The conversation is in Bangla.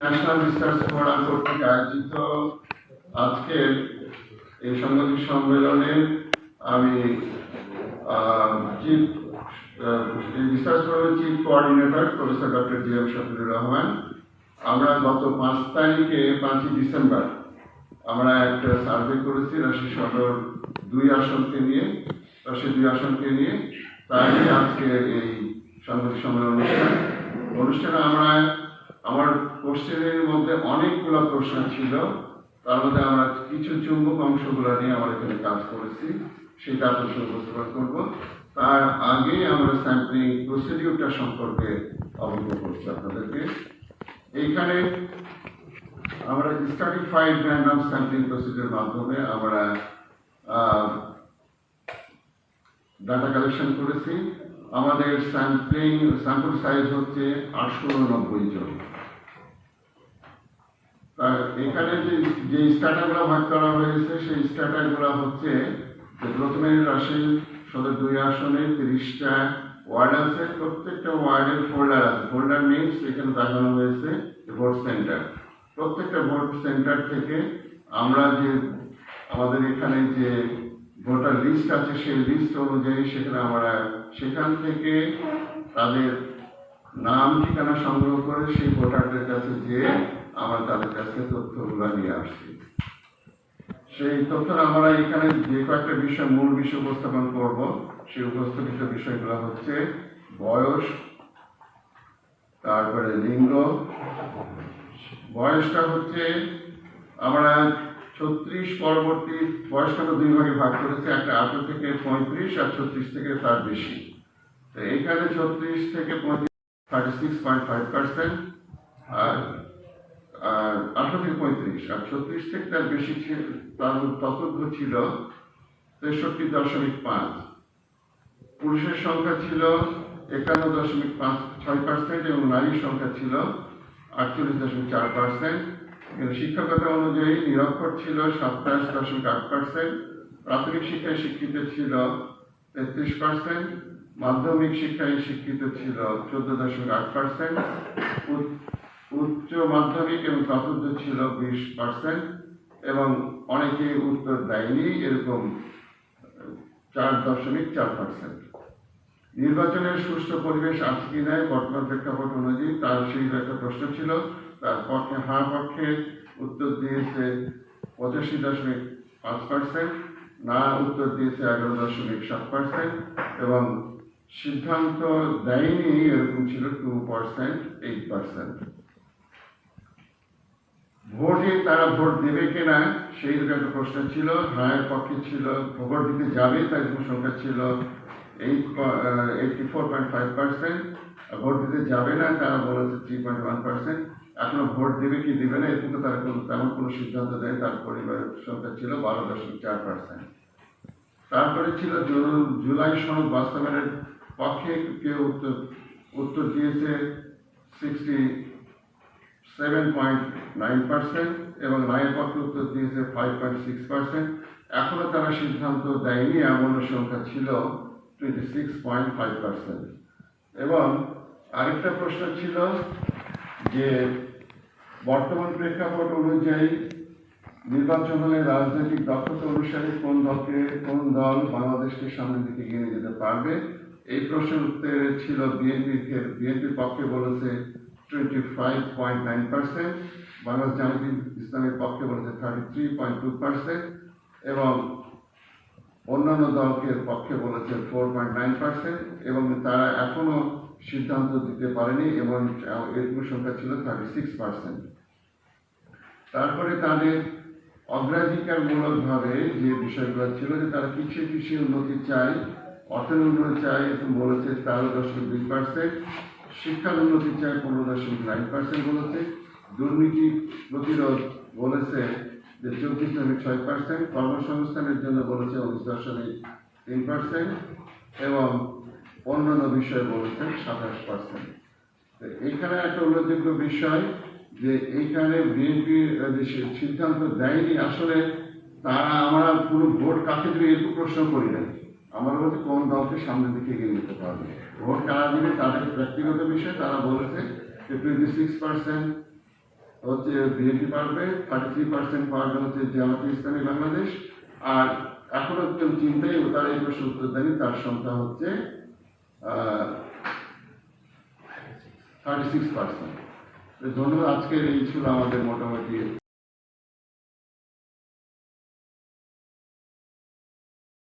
ন্যাশনাল রিসার্চ ফোরাম কর্তৃক আয়োজিত আজকের এই সাংবাদিক সম্মেলনে আমি চিফ রিসার্চ ফোরামের chief coordinator professor doctor G M Shafiqur Rahman. আমরা গত 5 তারিখে 5ই ডিসেম্বর আমরা একটা সার্ভে করেছি রাজশাহী সদর 2 আসনকে নিয়ে তাই আজকে এই সাংবাদিক সম্মেলন অনুষ্ঠানে আমার কোশ্চেনের মধ্যে অনেকগুলো প্রশ্ন ছিল, তার মধ্যে আমরা কিছু চুম্বক অংশগুলো নিয়ে আমরা এখানে কাজ করেছি, সেটা আপনাদের উপস্থাপন করব। তার আগে আমরা স্যাম্পলিং প্রসিডিউরটা সম্পর্কে অবগত করছি আপনাদেরকে। এইখানে আমরা স্ট্র্যাটিফাইড র্যান্ডম স্যাম্পলিং প্রসিডিউর মাধ্যমে আমরা ডাটা কালেকশন করেছি। আমাদের স্যাম্পল সাইজ হচ্ছে 890 জন। এখানে যে স্ট্যাটাগুলো ভাগ করা হয়েছে সেই স্ট্যাটাগুলো হচ্ছে প্রথমে রাজশাহী সদর 2 আসনে 30টা ওয়ার্ড আছে, প্রত্যেকটা ওয়ার্ডের ফোল্ডার আছে, ফোল্ডার নেমস এখানে দেখানো হয়েছে। ভোট সেন্টার, প্রত্যেকটা ভোট সেন্টার থেকে আমরা যে আমাদের এখানে যে ভোটার লিস্ট আছে সেই লিস্ট অনুযায়ী সেখান থেকে তাদের নাম ঠিকানা সংগ্রহ করে সেই ভোটারদের কাছে যে আমরা তাদের কাছে তথ্যগুলো নিয়ে আসছি। সেই তথ্য আমরা এখানে যে কয়েকটা মূল বিষয় উপস্থাপন করব, সেই উপস্থাপিত বিষয়গুলো হচ্ছে বয়স, তারপরে লিঙ্গ। বয়সটা হচ্ছে আমরা 36 পরবর্তী বয়সটাকে 2 ভাগে ভাগ করেছি, একটা 18 থেকে 35 আর 36 থেকে তার বেশি। তো এখানে 36 থেকে 35 36.5%, আর 18 থেকে 35 আর 36 থেকে তার বেশি তার ততোধ্য ছিল 63.5। পুরুষের সংখ্যা ছিল 51.6% এবং নারীর সংখ্যা ছিল 48.4%। কিন্তু শিক্ষকতা অনুযায়ী নিরক্ষর ছিল 27.8%, প্রাথমিক শিক্ষায় শিক্ষিত ছিল 33%, মাধ্যমিক শিক্ষায় শিক্ষিত ছিল 14.8%, উচ্চ মাধ্যমিক এবং ততোধ্য ছিল 20%, এবং অনেকে উত্তর দেয়নি, এরকম 4.4%। নির্বাচনের সুষ্ঠু পরিবেশ আছে কি নাই বর্তমান প্রেক্ষাপট অনুযায়ী তার সেই একটা প্রশ্ন ছিল। তার পক্ষে উত্তর দিয়েছে 85.5%, না উত্তর দিয়েছে 11.7%, এবং সিদ্ধান্ত দেয়নি এরকম ছিল 2%, 8%। ভোটে তারা ভোট দেবে কিনা সেই একটা প্রশ্ন ছিল। হ্যাঁ পক্ষে ছিল, ভোট দিতে যাবে তার সংখ্যা ছিল 84.5%, ভোট দিতে যাবে না তারা বলেছে 3.1%। এখনো ভোট দেবে কি দেবে না এরকম তারা তেমন কোনো সিদ্ধান্ত দেয়। তার পরিবারের সংখ্যা ছিল 12.4%। তারপরে ছিল জুলাই সনদ বাস্তবায়নের পক্ষে কেউ উত্তর দিয়েছে 67.9%, এবং নায়ের পক্ষে উত্তর দিয়েছে 5.6%। এখনো তারা সিদ্ধান্ত দেয়নি এমন সংখ্যা ছিল 26.5%। এবং আরেকটা প্রশ্ন ছিল যে বর্তমান প্রেক্ষাপট অনুযায়ী নির্বাচন হলে রাজনৈতিক দক্ষতা অনুসারে কোন দল বাংলাদেশকে সামনের দিকে এগিয়ে যেতে পারবে। এই প্রশ্নের উত্তরে ছিল বিএনপির পক্ষে বলেছে 25.9%, বাংলাদেশ জামায়াতে ইসলামের পক্ষে বলেছে 33.2%, এবং অন্যান্য দলকে পক্ষে বলেছে 4.9%, এবং তারা এখনো সিদ্ধান্ত দিতে পারেনি, এবং এরকম সংখ্যা ছিল 36%। তারপরে তাদের অগ্রাধিকারমূলকভাবে যে বিষয়গুলো ছিল যে তারা কৃষি উন্নতি চায়, অর্থের উন্নতি চায়, এরকম বলেছে 13.2%, শিক্ষার উন্নতি চায় 15.9% বলেছে, দুর্নীতি প্রতিরোধ বলেছে যে 24.6%, কর্মসংস্থানের জন্য বলেছে 19.3%, এবং অন্যান্য বিষয় বলেছে 27%। এইখানে একটা উল্লেখযোগ্য বিষয় যে এইখানে বিএনপি সিদ্ধান্ত দেয়নি। আসলে আমরা পুরো ভোট কাকে দেবে এরকম প্রশ্ন করি না, আমরা বলছি কোন দলকে সামনের দিকে এগিয়ে নিতে পারবে। ভোট কারা দিবে তাদের ব্যক্তিগত বিষয়। তারা বলেছে যে 26% হচ্ছে বিএনপি পারবে, 33% পারবে হচ্ছে জামাতে ইসলামী বাংলাদেশ, আর এখনো কেউ চিন্তাই তারা এই প্রশ্ন উত্তর দেয়নি, তার সংখ্যা হচ্ছে 36%। ধন্যবাদ। আজকের এই ছিল আমাদের মোটামুটি